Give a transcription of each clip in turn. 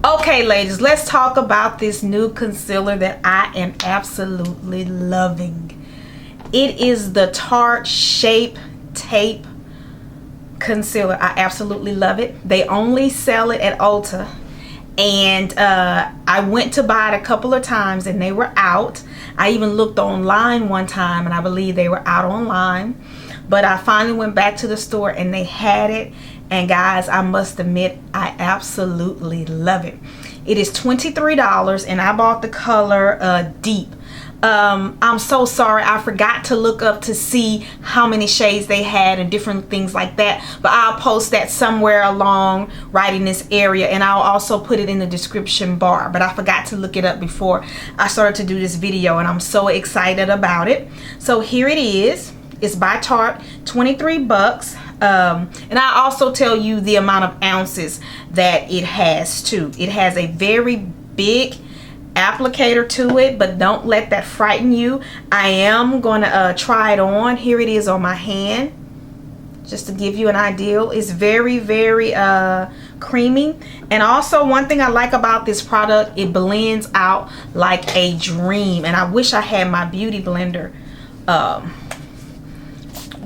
Okay, ladies, let's talk about this new concealer that I am absolutely loving. It is the Tarte Shape Tape concealer. I absolutely love it. They only sell it at Ulta, and I went to buy it a couple of times and they were out. I even looked online one time and I believe they were out online, but I finally went back to the store and they had it. And guys, I must admit, I absolutely love it. It is $23 and I bought the color Deep. I'm so sorry, I forgot to look up to see how many shades they had and different things like that, but I'll post that somewhere along right in this area, and I'll also put it in the description bar, but I forgot to look it up before I started to do this video, and I'm so excited about it. So here it is. It's by Tarte, 23 bucks. And I also tell you the amount of ounces that it has too. It has a very big applicator to it, but don't let that frighten you. I am gonna try it on. Here it is on my hand, just to give you an idea. It's very creamy. And also, one thing I like about this product, it blends out like a dream. And I wish I had my beauty blender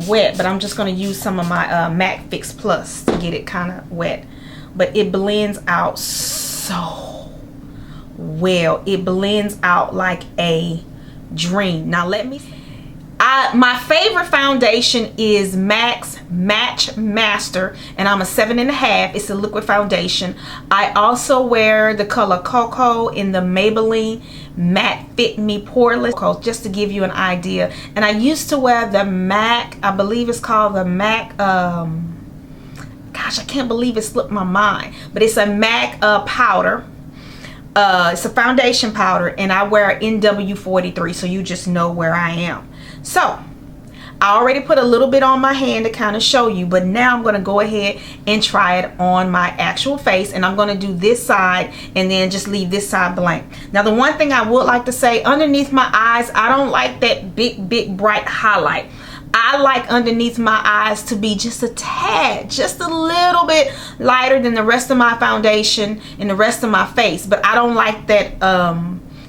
wet, but I'm just going to use some of my MAC Fix Plus to get it kind of wet. But it blends out so well. It blends out like a dream. Now let me, my favorite foundation is MAC's Match Master, and I'm a 7.5. It's a liquid foundation. I also wear the color Cocoa in the Maybelline Matte Fit Me Poreless, just to give you an idea. And I used to wear the MAC, I believe it's called the MAC, gosh, I can't believe it slipped my mind, but it's a MAC powder. It's a foundation powder, and I wear NW43, so you just know where I am. So I already put a little bit on my hand to kind of show you, but now I'm going to go ahead and try it on my actual face, and I'm going to do this side and then just leave this side blank. Now the one thing I would like to say, underneath my eyes, I don't like that big bright highlight. I like underneath my eyes to be just a tad, just a little bit lighter than the rest of my foundation and the rest of my face, but I don't like that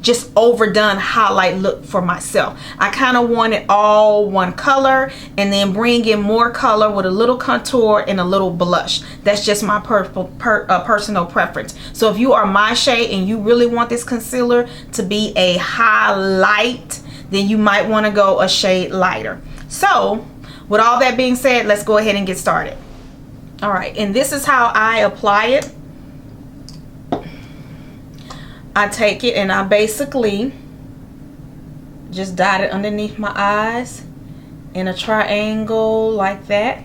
just overdone highlight look for myself. I kind of want it all one color and then bring in more color with a little contour and a little blush. That's just my personal preference. So if you are my shade and you really want this concealer to be a highlight, then you might want to go a shade lighter. So with all that being said, let's go ahead and get started. All right, and this is how I apply it. I take it and I basically just dot it underneath my eyes in a triangle like that,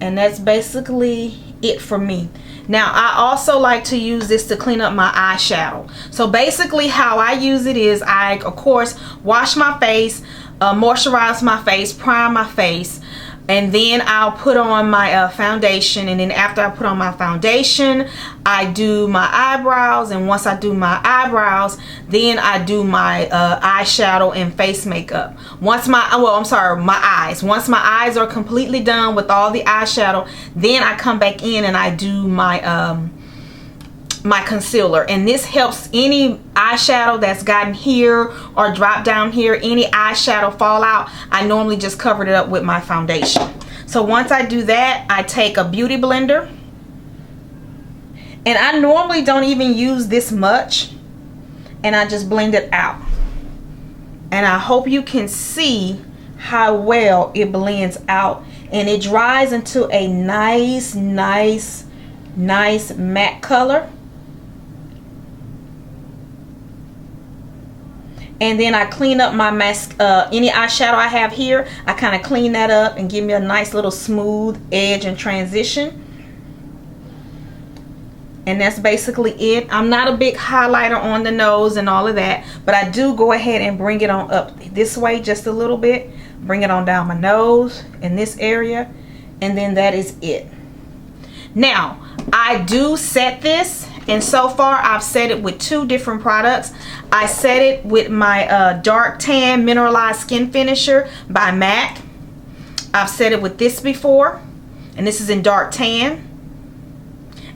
and that's basically it for me. Now I also like to use this to clean up my eyeshadow. So basically how I use it is I of course wash my face, moisturize my face, prime my face, and then I'll put on my foundation, and then after I put on my foundation I do my eyebrows, and once I do my eyebrows then I do my eyeshadow and face makeup. Once my my eyes. Once my eyes are completely done with all the eyeshadow, then I come back in and I do my my concealer, and this helps any eyeshadow that's gotten here or dropped down here, any eyeshadow fallout. I normally just covered it up with my foundation. So once I do that, I take a beauty blender, and I normally don't even use this much, and I just blend it out, and I hope you can see how well it blends out, and it dries into a nice matte color. And then I clean up my mask, any eyeshadow I have here, I kind of clean that up and give me a nice little smooth edge and transition. And that's basically it. I'm not a big highlighter on the nose and all of that, but I do go ahead and bring it on up this way just a little bit. Bring it on down my nose in this area, and then that is it. Now, I do set this, and so far I've set it with two different products. I set it with my Dark Tan Mineralized Skin Finisher by MAC. I've set it with this before, and this is in Dark Tan.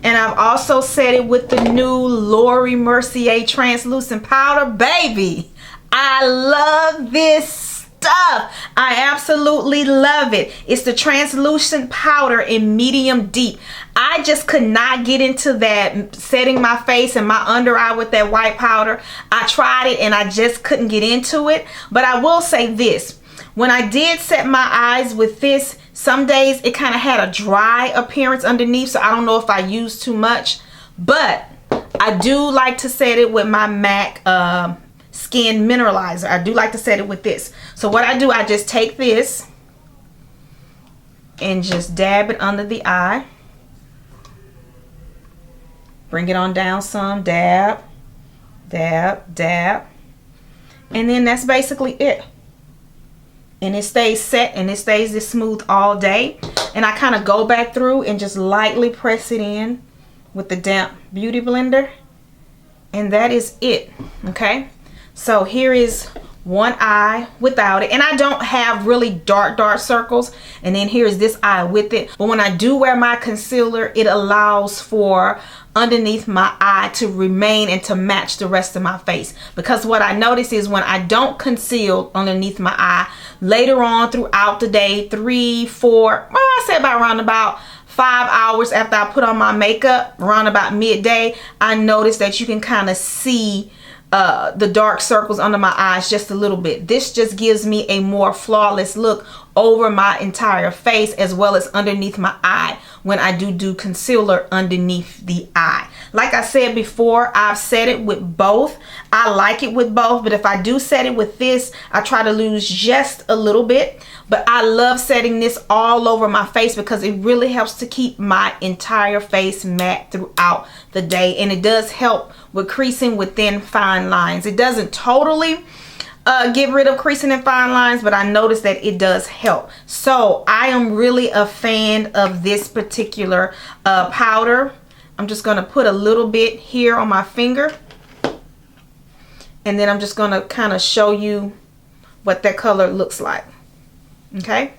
And I've also set it with the new Laura Mercier translucent powder. Baby, I love this stuff. I absolutely love it. It's the translucent powder in medium deep. I just could not get into that, setting my face and my under eye with that white powder. I tried it and I just couldn't get into it. But I will say this. When I did set my eyes with this, some days it kind of had a dry appearance underneath, so I don't know if I used too much. But I do like to set it with my MAC Skin Mineralizer. I do like to set it with this. So what I do, I just take this and just dab it under the eye. Bring it on down some, dab, dab, dab. And then that's basically it. And it stays set and it stays this smooth all day. And I kind of go back through and just lightly press it in with the damp beauty blender. And that is it, okay? So here is one eye without it. And I don't have really dark circles. And then here's this eye with it. But when I do wear my concealer, it allows for underneath my eye to remain and to match the rest of my face. Because what I notice is when I don't conceal underneath my eye, later on throughout the day, 3, 4, well, I say around about 5 hours after I put on my makeup, around about midday, I notice that you can kind of see the dark circles under my eyes just a little bit. This just gives me a more flawless look over my entire face as well as underneath my eye when I do concealer underneath the eye. Like I said before, I've set it with both. I like it with both, but if I do set it with this, I try to lose just a little bit. But I love setting this all over my face because it really helps to keep my entire face matte throughout the day. And it does help with creasing within fine lines. It doesn't totally get rid of creasing and fine lines, but I noticed that it does help. So I am really a fan of this particular powder. I'm just going to put a little bit here on my finger. And then I'm just going to kind of show you what that color looks like. Okay.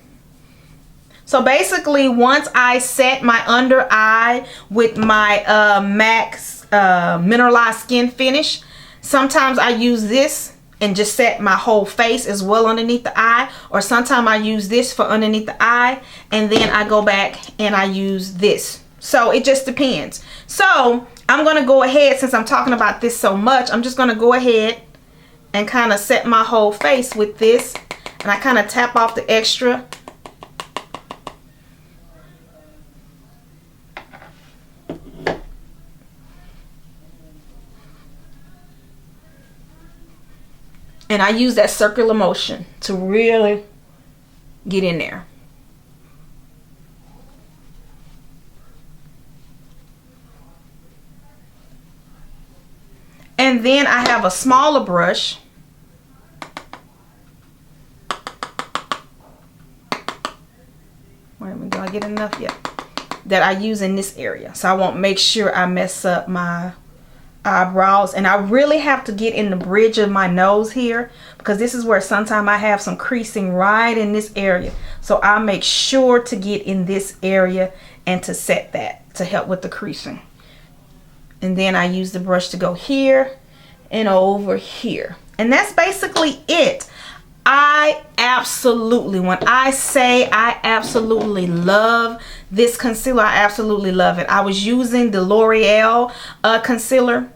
So basically, once I set my under eye with my MAC Mineralized Skin Finish, sometimes I use this and just set my whole face as well underneath the eye, or sometimes I use this for underneath the eye and then I go back and I use this. So it just depends. So I'm going to go ahead, since I'm talking about this so much, I'm just going to go ahead and kind of set my whole face with this, and I kind of tap off the extra. And I use that circular motion to really get in there. And then I have a smaller brush. Wait a minute, do I get enough yet? That I use in this area, so I won't make sure I mess up my eyebrows. And I really have to get in the bridge of my nose here, because this is where sometimes I have some creasing right in this area. So I'll make sure to get in this area and to set that to help with the creasing. And then I use the brush to go here and over here. And that's basically it. I absolutely, when I say I absolutely love this concealer, I absolutely love it. I was using the L'Oreal concealer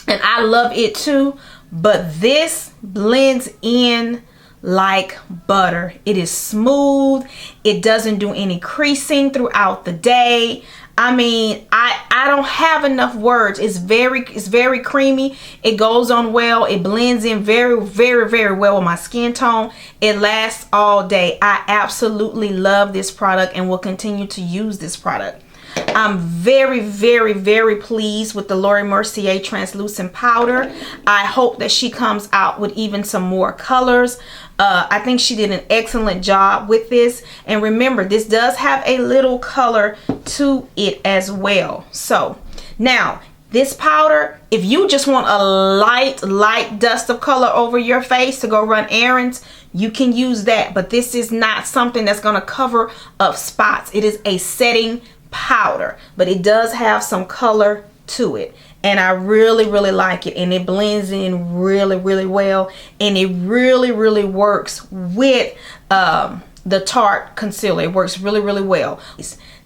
and I love it too, but this blends in like butter. It is smooth. It doesn't do any creasing throughout the day. I mean, I don't have enough words. It's very creamy. It goes on well. It blends in very well with my skin tone. It lasts all day. I absolutely love this product and will continue to use this product. I'm very pleased with the Laura Mercier translucent powder. I hope that she comes out with even some more colors. I think she did an excellent job with this. And remember, this does have a little color to it as well. So now this powder, if you just want a light dust of color over your face to go run errands, you can use that. But this is not something that's going to cover up spots. It is a setting powder, but it does have some color to it, and I really like it, and it blends in really well, and it really works with the Tarte concealer. It works really well.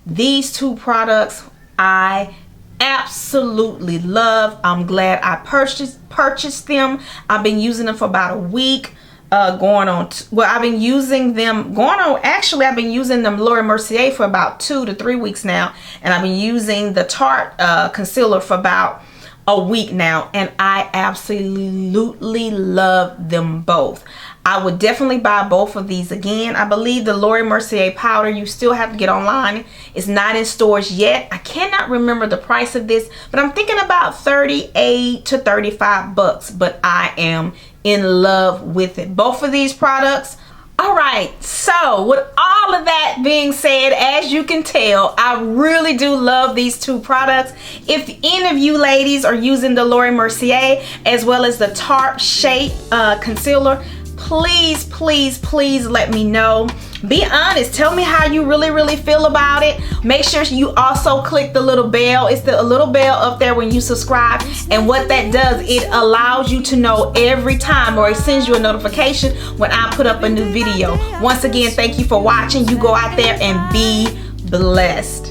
These two products I absolutely love. I'm glad I purchased them. I've been using them for about a week. I've been using them I've been using them Laura Mercier for about 2 to 3 weeks now, and I've been using the Tarte concealer for about a week now, and I absolutely love them both. I would definitely buy both of these again. I believe the Laura Mercier powder you still have to get online. It's not in stores yet. I cannot remember the price of this, but I'm thinking about 38 to 35 bucks, but I am in love with it. Both of these products. All right, so with all of that being said, as you can tell, I really do love these two products. If any of you ladies are using the Laura Mercier as well as the Tarte Shape concealer, please let me know. Be honest, tell me how you really feel about it. Make sure you also click the little bell. It's the little bell up there when you subscribe, and what that does, it allows you to know every time, or it sends you a notification when I put up a new video. Once again, thank you for watching. You go out there and be blessed.